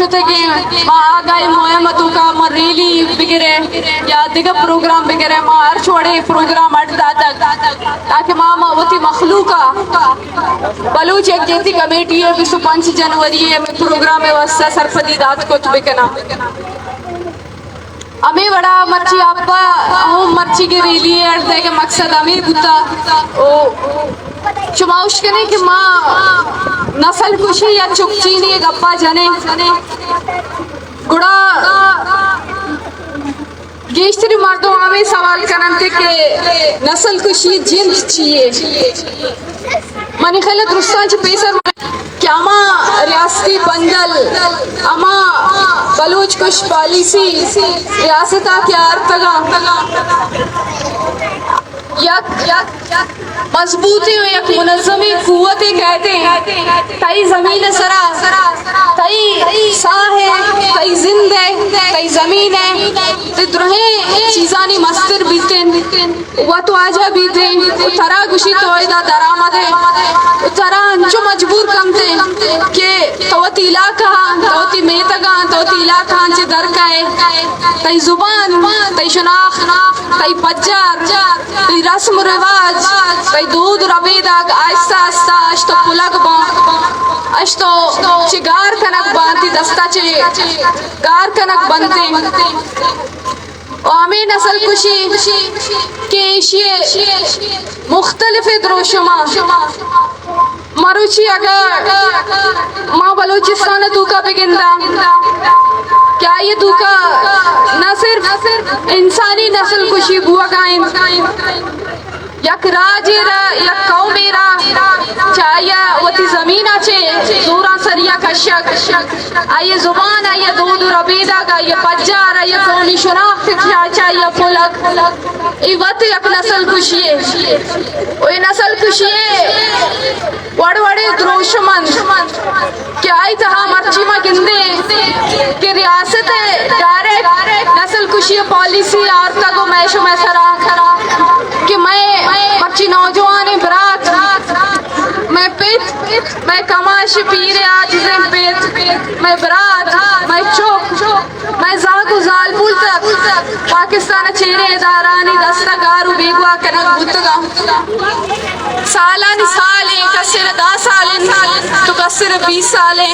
वाशुतेगे आगाई मोहम्मदों का मरीली बिगरे या दिगा प्रोग्राम बिगरे मार छोड़े प्रोग्राम अटता तक ताकि मामा वती मखलूका बलूच एक जैसी कमेटी है 25 जनवरी में प्रोग्राम है वस्ता सरफदी दात को बिकना हमें बड़ा मर्ची अब्बा हम मर्ची के रेली है के मकसद हमें बुता ओ चुमाउश कने कि माँ नस्ल कुशी या चुकचीनी गप्पा जने गुड़ा गेश्तरी मर्दों हमें सवाल करते कि नस्ल कुशी जिंद चाहिए मनी ख्याल दुरुस्तान पेसर क्या अमा रियासती बंदल अमा बलूच कुश पॉलिसी रियासता क्या अर्तगा यक मजबूती और यक मुनज़्ज़मी कुव्वते कहते हैं तई ज़मीन सरा तई साह है तई जिंद है तई ज़मीन है ते दुरहें चीज़ानी मस्तर बीतें वो तो आजा बीतें उतरा गुशी तो इदा दरामद है उतरा अंचो मजबूर कमते के तवती इलाका तवती मेतगा तवती इलाका अंचे दर का है तई जुबान तई शनाख्त तई पज्जार तई रस्म रिवाज तई दूध रबीदा आहिस्ता आहिस्ता अश्तो पुलक बा अश्तो चिगार कनक बांती दस्ता चे गार कनक बनते और हमें नस्ल कुशी के एशिये मुख्तलिफ द्रोशमा मरुची अगर माँ बलूचिस्तान दूका बिगिंदा क्या ये दूका न सिर्फ इंसानी नस्ल कुशी बुआ गाइन यक राजेरा यक कौमेरा चाया वती जमीन आचे जोरा सरिया कशक आये जुबान आये दूध रबीदा का ये पज्जार आये कौमी शनाख्त चाया पुलक इवत यक नस्ल कुशिये ओए नस्ल कुशिये वड़ वड़े द्रोशमन क्या आई तहा मर्ची मा गिंदे कि रियासत डायरेक्ट नस्ल कुशी पॉलिसी आर्ता को मैशो में सरा कि मैं मर्ची नौजवान बरात मैं पित मैं कमाश पीरे आज से पित मैं बरात मैं चौक मैं जागु जालबुल तक पाकिस्तान चेहरे दारानी दस्तगारू बेगवा कनक बुतगा सालानी साले कसिर 10 साले तो कसिर 20 साले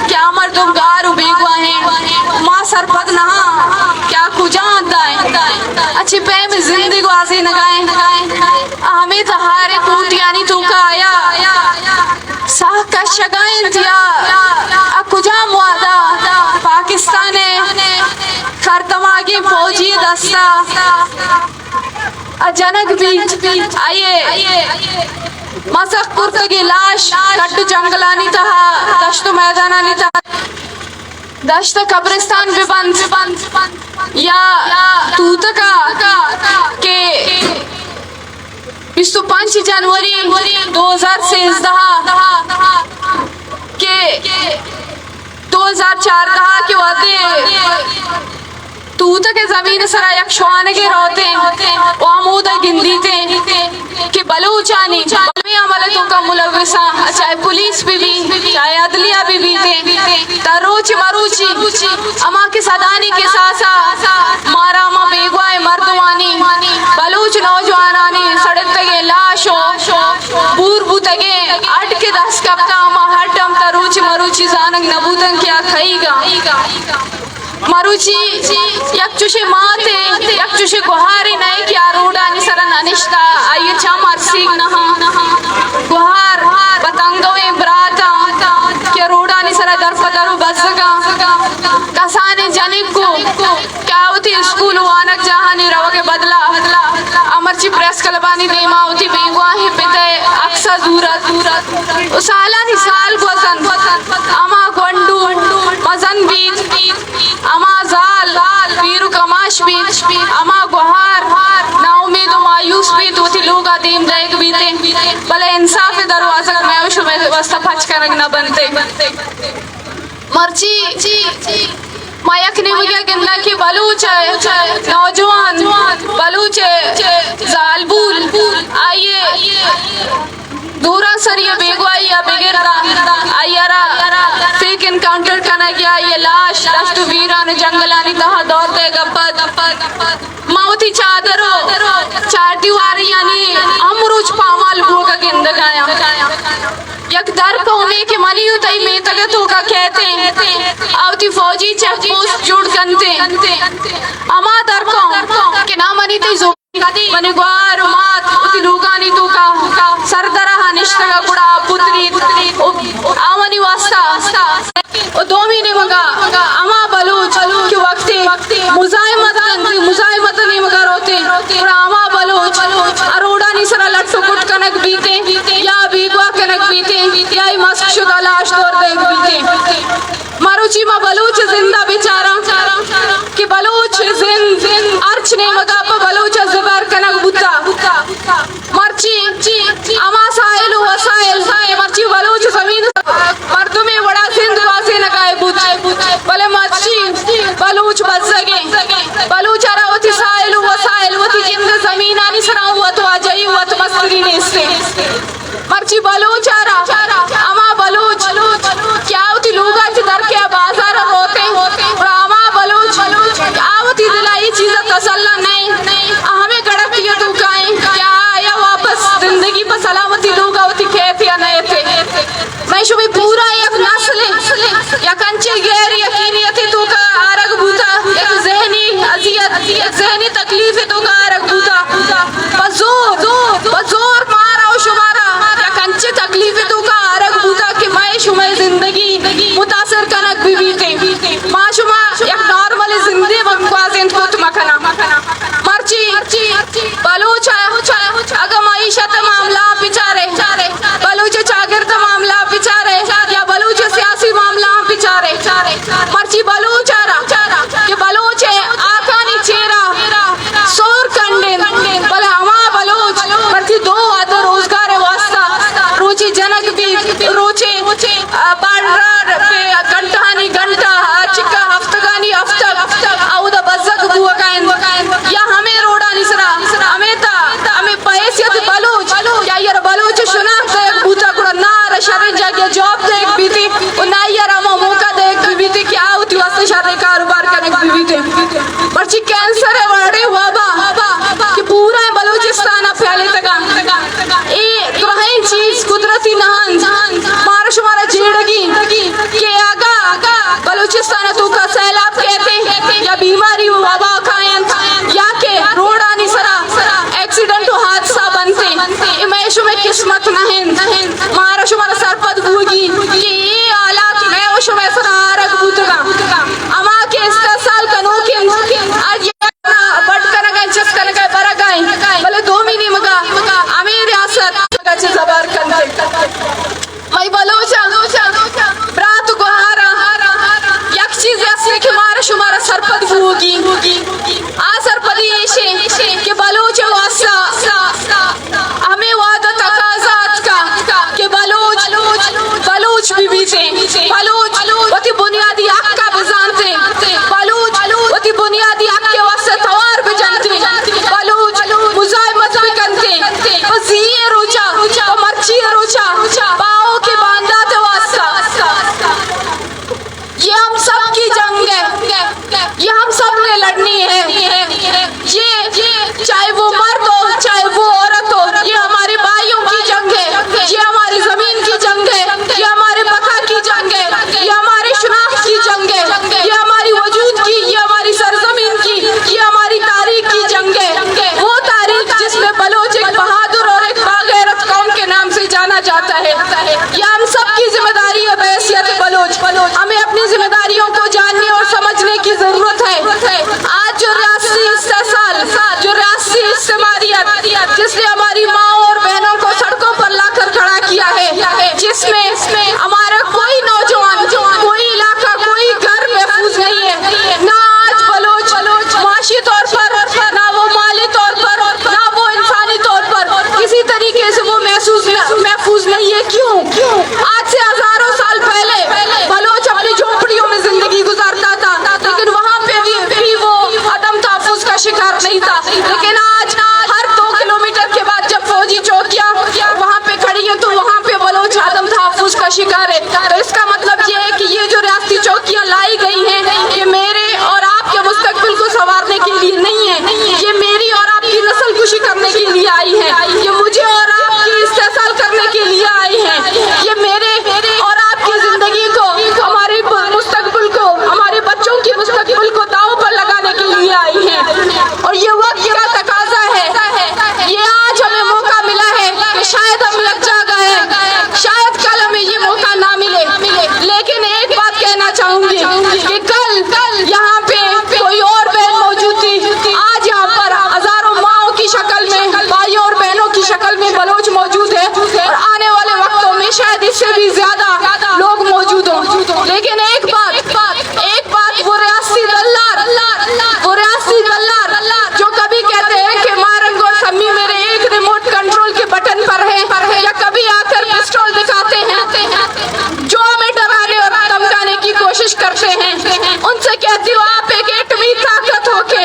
क्या मर्दों गारू बेगवा है माँ सरपद नहा क्या कुजान दाए अच्छी पे में जिंदगी वाजी नगाए हमें तहारे कूटियानी तू का आया साह का शगाइन दिया कुजा मुआदा पाकिस्तान खरतमागी फौजी दस्ता अचानक भी आइए मसक पुरतगी लाश कट्टू जंगलानी तहा दश्त मैदानानी तहा दश्त कब्रिस्तान भी बंद या तूतका के 25 जनवरी 2013 के 2004 के वादे तूत के जमीन सरा यक शवान के रोते वामूद गिंदी थे कि बलूचानी अमलतों का मुलविसा चाहे पुलिस भी चाहे अदलिया भी थे तरोच मरूची अमा के सदानी के सासा मारा मा बेगवाए मर्दवानी बलूच नौजवानानी सड़क तगे लाशो बूरबू तगे अट के 10 कप्ता अमा हटम तरोच मरूची जानक नबूतन क्या खाईगा मरुची यकचुशी माते यकचुशी गुहारी नहीं क्या रोड़ा निसरन अनिश्ता आये चामर सीग नहा गुहार पतंगों ब्राता क्या रोड़ा निसरा दरफदरु बज़गा कसाने जनिक को क्या होती स्कूल वानक जहानी रवगे बदला अमरची प्रेस कलबानी देमा होती बेगवा ही पिते अक्सर दूरत उसाला निसाल गोसन अमा गोंडू मजन बीत अमा जाल वीरु कमाश बीत अमा गुहार नाउमीद मायूस बीत होती लोग आदीम जाएग बीते भले इंसाफ दरवाजा में उस में वस्ता फच करक न बनते मर्ची मायक ने मुझे कहना कि बलूच नौजवान बलूच जालबुल आइए दूरा सर ये बेगवाई या बेगिरदा आयारा फेक इनकाउंटर करना रह गया ये लाश दश्त वीरान जंगलानी तहा दौड़ते गप्पत माउथी चादरो चार दीवारी यानी अमरुज पामाल भोगा गिंद गाया यक दर कौमे के मनी उतई में तगत होगा कहते आवती फौजी चेक पोस्ट जुड़ गंते अमा दर कौम के ना मनी ते जो मने ग्वार मात उती लुगानी तू का सरदरा हनिश्तगा गुड़ा पुत्री आमनी वास्ता ओ 2 महीने मगा अमा बलूच के वक्ते मुजाहिमत नहीं मगा रोते और अमा बलूच अरोड़ा नहीं सरा लट्टू कुट कनक बीते या बीगवा कनक बीते या मस्क शुदा लाश दौर देख बीते मारुची मा बलूच जिंदा बेचारा कि बलूच जिंद अर्च नहीं मगा पर बलूच ज़बर कनक बुता मर्ची अमा साइल वसाइल मर्ची बलूच जमीन मर्दों में बड़ा जिंद वासे लगाए बुत भले मर्ची बलूच बच सके बलूच अरावती साइल वसाइल वती जिंद जमीन आनी सरा हुआ तो आजाई हुआ तो मस्ती ने इससे मर्ची बलूच अमा बलूच क्या होती लोग आज दर के बाजार होते और अमा बलूच आवती दिलाई चीज़ तसल्ला नहीं हमें गड़क दिया तू क्या आया वापस जिंदगी पर सलामती लोग आवती कहते या नहीं थे मैं शुभी पूरा एक नस्ल या कंचे गैर यकीनियत तू का आरग बूता एक ज़हनी अजियत एक ज़हनी तकलीफ तू का आरग बूता बजोर मारा और शुमारा या कंचे तकलीफ तू का आरग बूता कि मैं शुमे जिंदगी मुतासर कनक भी बीते माँ शुमा एक नॉर्मल जिंदगी बंगवाज़ें को तुम मखना मर्ची बलूच अगर मईशत मामला बिचारे बलूच चागिर्द मामला बिचारे या बलूच सियासी मामला बिचारे मर्ची बलूच कि बलूच आकानी चेहरा सोर कंडे भले हमा बलूच मर्ची 2 आदर रोजगार वास्ता रोची जनक भी रोचे बाड़रार पे घंटानी घंटा चिक्का हफ्तगानी हफ्ता आउदा बज़क बुआ कायन या हमें रोड़ा निसरा हमें पैसियत बलूच या यार बलूच सुना देख बूता कुड़ा नार शरीर जाके जॉब देख बीती और ना यार हम मौका देख बीती क्या होती वास्ते शरीर कारोबार करने की बीती बच्ची कैंसर है बड़े वाबा कि पूरा बलूचिस्तान फैले तक ये ग्रहण चीज कुदरती नहन मारा शुमारा जिंदगी के आगा बलूचिस्तान तू का सैलाब कहते या बीमारी वाबा खायन या के रोड़ा नहीं सरा एक्सीडेंट हादसा बनते मैशु में किस्मत नहीं मारा शुमारा सरपद भूगी कि ये हालात मैं वो शुमे सरा आरग बूतगा अमा के इस्तेसाल कनोकिन आज बटकर गए चस्कर गए बरा गए भले 2 महीने मगा अमीर रियासत गचे ज़बर कंते मैं बलूचा ब्रात गुहारा एक चीज ऐसी कि मारा शुमारा सरपद भूगी आ सरपदी ऐसे कि बलूच वास्ता हमें वादा तकाज़ात का कि बलूच भी बीते बलूच वती बुनियादी हक का बजानते बलूच वती बुनियादी हक के वास्ते तवार भी जानते बलूच मुजाहिमत भी करते बस ये रोचा तो मर्ची में बलोच मौजूद है और आने वाले वक्तों में शायद इससे भी ज्यादा लोग मौजूद हों। लेकिन एक बात वो रियासी दल्लार जो कभी कहते हैं कि मारंग और सम्मी मेरे एक रिमोट कंट्रोल के बटन पर है या कभी आकर पिस्टल दिखाते हैं, जो हमें डराने और धमकाने की कोशिश करते हैं, उनसे कहती हूँ आप एक एटमी ताकत होके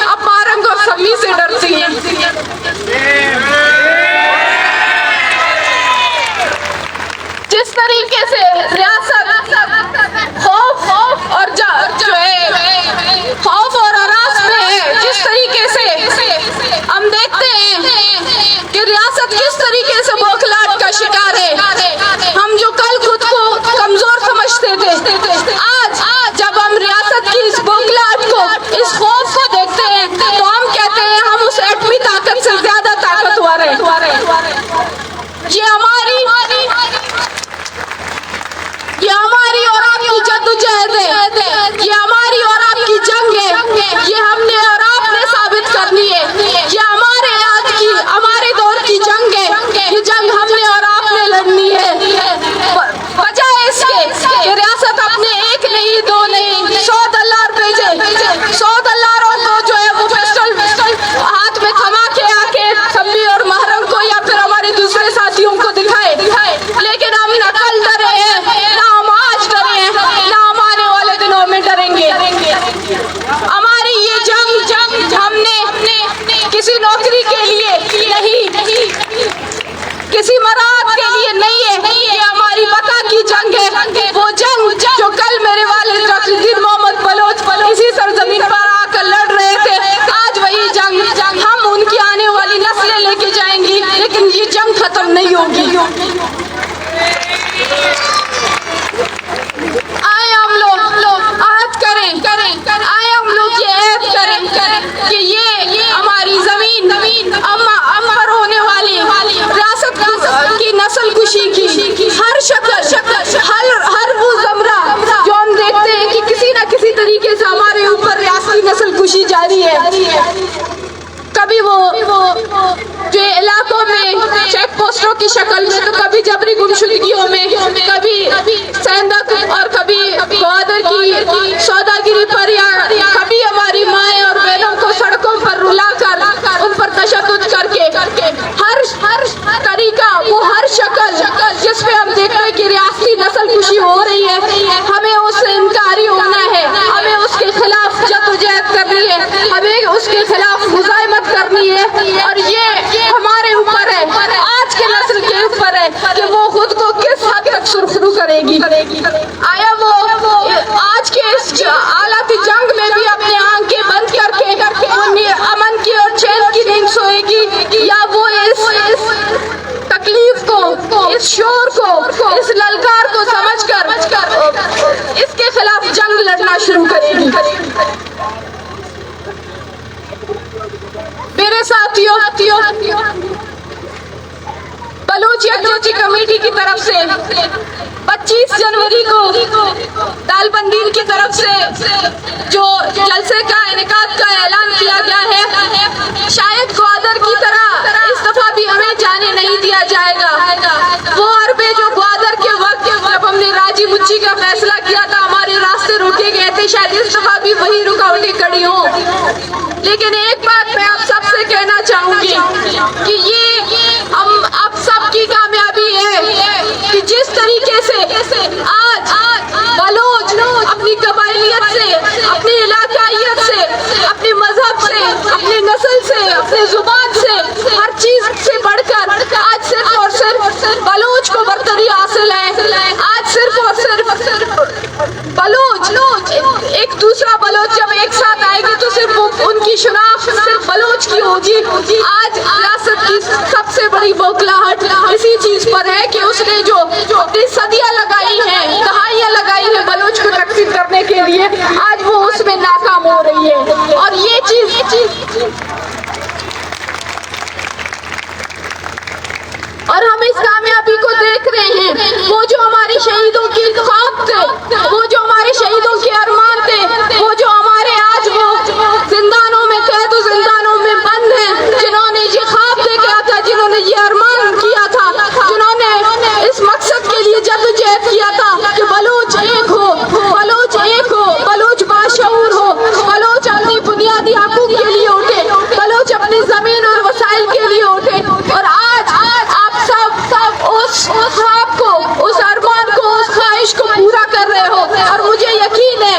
अब मारंग और सम्मी से डरती हैं। जिस तरीके से रियासत खौफ और हरास में है, जिस तरीके से हम देखते हैं कि रियासत किस तरीके से बौखलाहट का शिकार है। हम जो कल खुद को कमजोर समझते थे, आज जब हम रियासत की इस बौखलाहट को, इस खौफ को देखते हैं, तो हम कहते हैं हम उस एटमी ताकत से ज्यादा ताकतवर है। ये हमारी और आपकी जद्दोजहद है, ये हमारी और आपकी जंग है, ये हमने और आपने साबित करनी है। ये हमारे दौर की जंग है, ये जंग हमने और आपने लड़नी है। बजाय इसके कि रियासत अपने एक नहीं, दो नहीं, 100 दल्लार भेजे, 100 दल्लारों को जो है वो पिस्टल हाथ में थमा के आके सम्मी और महरम को या फिर हमारे दूसरे साथियों को दिखाए। लेकिन हम न कल डरे हैं, ना हम आज डरे हैं, ना हम आने वाले दिनों में डरेंगे। हमारी ये जंग हमने किसी नौकरी के लिए नहीं, किसी मराद के लिए नहीं है, ये हमारी बका की जंग है। वो जंग जो कल मेरे वालिद रफीक मोहम्मद बलोच इसी सरजमीन पर आकर लड़ रहे थे, आज वही जंग हम उनकी आने वाली नस्लें लेके जाएंगी, लेकिन ये जंग खत्म नहीं होगी। आए हम लोग आज करें, आए हम लोग ये ऐद करें कि ये हमारी जमीन अमर होने वाली रियासत की नस्ल कुशी की हर शक्ल, हर वो जमरा जो हम देखते हैं कि किसी न किसी तरीके से हमारे ऊपर रियासती नस्ल कुशी जारी है। कभी वो जो इलाकों में चेक पोस्टों की शक्ल में, तो कभी जबरी गुमशुदगियों में, कभी सेंधक और कभी ग्वादर की सौदागिरी पर, या कभी हमारी माएँ और बहनों को सड़कों पर रुलाकर उन पर तशद्दुद करके हर तरीका, वो हर शक्ल जिसपे हम देखते हैं कि रियासती नस्ल कुशी हो रही है, हमें उससे इनकारी होना है, हमें उसके खिलाफ जद्दोजहद करनी है, हमें उसके खिलाफ मुजाहिमत करनी है। और ये हमारे ऊपर है, आज के नस्ल के ऊपर है कि वो खुद को किस हद तक सुरखरू करेगी। आया वो आज के इस आलाती जंग में भी अपने आंखें बंद करके अमन की और चैन की नींद सोएगी, या वो इस तकलीफ को, इस शोर को, इस ललकार को समझकर इसके खिलाफ जंग लड़ना शुरू करेगी। मेरे साथियों, बलूच यकजहती कमेटी की तरफ से 25 जनवरी को दालबंदीन की तरफ से जो जलसे का इनेकाद का ऐलान किया गया है, शायद ग्वादर की तरह इस दफा भी हमें जाने नहीं दिया जाएगा। वो अरबे जो ग्वादर के वक्त जब हमने राजी मुच्ची का फैसला किया था, हमारे रास्ते रोके गए थे, शायद इस दफा भी वही रुकावटें खड़ी हों। लेकिन एक बात मैं आप सबसे कहना चाहूंगी कि ये हम आप सबकी कामयाबी है कि जिस तरीके से आज बलोच अपनी कबायलियत से, अपनी इलाकाइयत से, अपने मजहब से, अपनी नस्ल से, अपने जुबान से, हर चीज से बढ़कर आज सिर्फ और सिर्फ बलोच को बर्तरी हासिल है। आज सिर्फ और सिर्फ बलोच, एक दूसरा बलोच जब एक साथ आएगी तो सिर्फ उनकी शनाख्त सिर्फ बलोच की होगी। आज रियासत की सबसे बड़ी बौखलाहट इसी चीज पर है कि उसने जो अपनी सदियां लगाई हैं, दहाइयां लगाई हैं बलोच को तकसीम करने के लिए, आज वो उसमें नाकाम हो रही है। और ये चीज और हम इस कामयाबी को देख रहे हैं। वो जो हमारे शहीदों की ख्वाब थे, वो जो हमारे शहीदों के अरमान थे, वो जो हमारे आज वो जिंदानों में कैद, जिंदानों में बंद है, जमीन और वसाइल के लिए उठे और आज आप सब उस ख्वाब को, उस अरमान को, उस ख्वाहिश को पूरा कर रहे हो। और मुझे यकीन है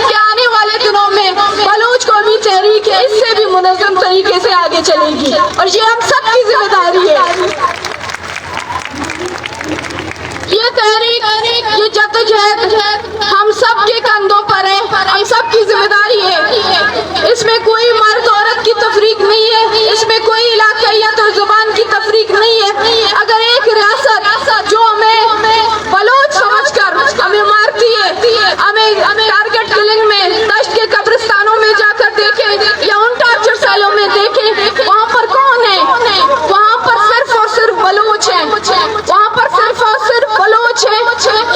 कि आने वाले दिनों में बलूच कौमी तहरीक है इससे भी मुनज़्ज़म तरीके से आगे चलेगी और ये हम सबकी जिम्मेदारी है। ये तहरीक, ये जद्दोजहद हम सब के कंधों पर है, हम सब की जिम्मेदारी है। इसमें कोई मर्द औरत की तफरीक नहीं है, इसमें कोई इलाकायत और जुबान की तफरीक नहीं है। अगर एक रियासत जो हमें बलोच समझकर हमें मारती है, हमें टारगेट किलिंग में दश्त के कब्रिस्तानों में जाकर देखे या उन टॉर्चर सेलों में देखे, वहाँ पर कौन है? वहाँ पर सिर्फ और सिर्फ बलोच है, वहाँ पर सिर्फ और सिर्फ बलोच है।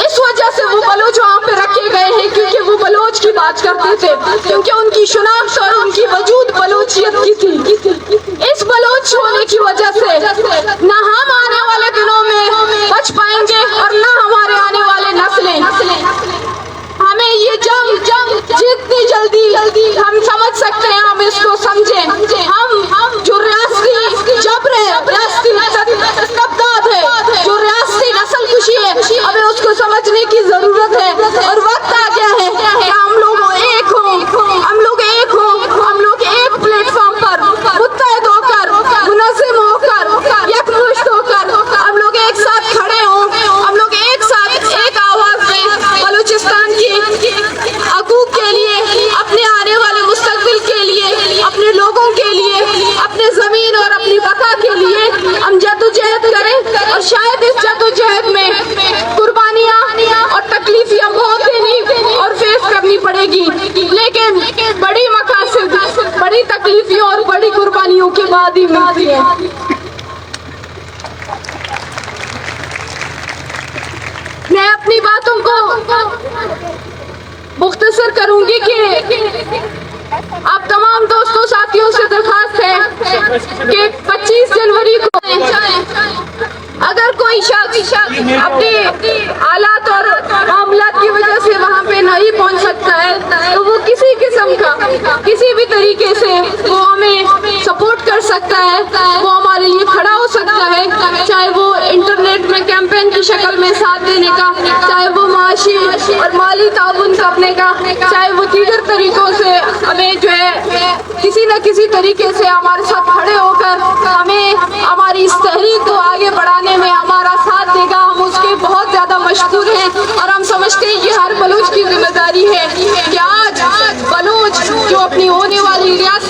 इस वजह से वो बलोच वहाँ पे रखे गए हैं क्योंकि वो बलोच की बात करते थे, क्योंकि उनकी शुनाख्त और उनकी वजूद बलोचियत की थी। इस बलोच होने की वजह से ना हम आने वाले दिनों में बच पाएंगे और ना हमारे आने वाले नस्लें। हमें ये जंग जितनी जल्दी हम समझ सकते हैं हम इसको समझें। हम जो रियासती जबर है, रियासती तबदाद है, जो रियासती नस्ल खुशी है, हमें उसको समझने की जरूरत है। और वक्त आ गया है कि हम लोग एक हों, हम लोग एक प्लेटफॉर्म पर मुत्तहद होकर, मुनज़्ज़म होकर, यकमुश्त होकर हम लोग एक साथ खड़े हों, हम लोग एक साथ एक आवाज दें बलूचिस्तान की हकूक के लिए, अपने आने वाले मुस्तकबिल के लिए, अपने लोगों के लिए, अपने जमीन और अपनी बका के लिए हम जद्दोजहद करें। और शायद इस जद्दोजहद में कुर्बानियाँ और तकलीफियाँ बहुत देनी और फेस करनी पड़ेगी, लेकिन बड़ी मकासद, बड़ी तकलीफियों और बड़ी कुर्बानियों के बाद ही मिलती है। मैं अपनी बातों को मुख्तसर करूंगी कि आप तमाम दोस्तों साथियों से दरखास्त है कि 25 जनवरी को अगर कोई शख्स अपनी हालात और मामलात की वजह से वहाँ पे नहीं पहुँच सकता है तो वो किसी किस्म का, किसी भी तरीके से वो हमें सपोर्ट कर सकता है, वो हमारे लिए खड़ा हो सकता है, चाहे वो इंटरनेट में कैंपेन की शक्ल में साथ देने का, चाहे वो माशी और माली ताउन करने का, चाहे वो दीगर तरीकों से हमें जो है किसी न किसी तरीके से हमारे साथ खड़े होकर हमें हमारी इस तहरीक को आगे बढ़ाने में हमारा साथ देगा। हम उसके बहुत ज़्यादा मशकूर हैं और हम समझते हैं ये हर बलूच की जिम्मेदारी है कि आज बलूच जो अपनी होने वाली रियासत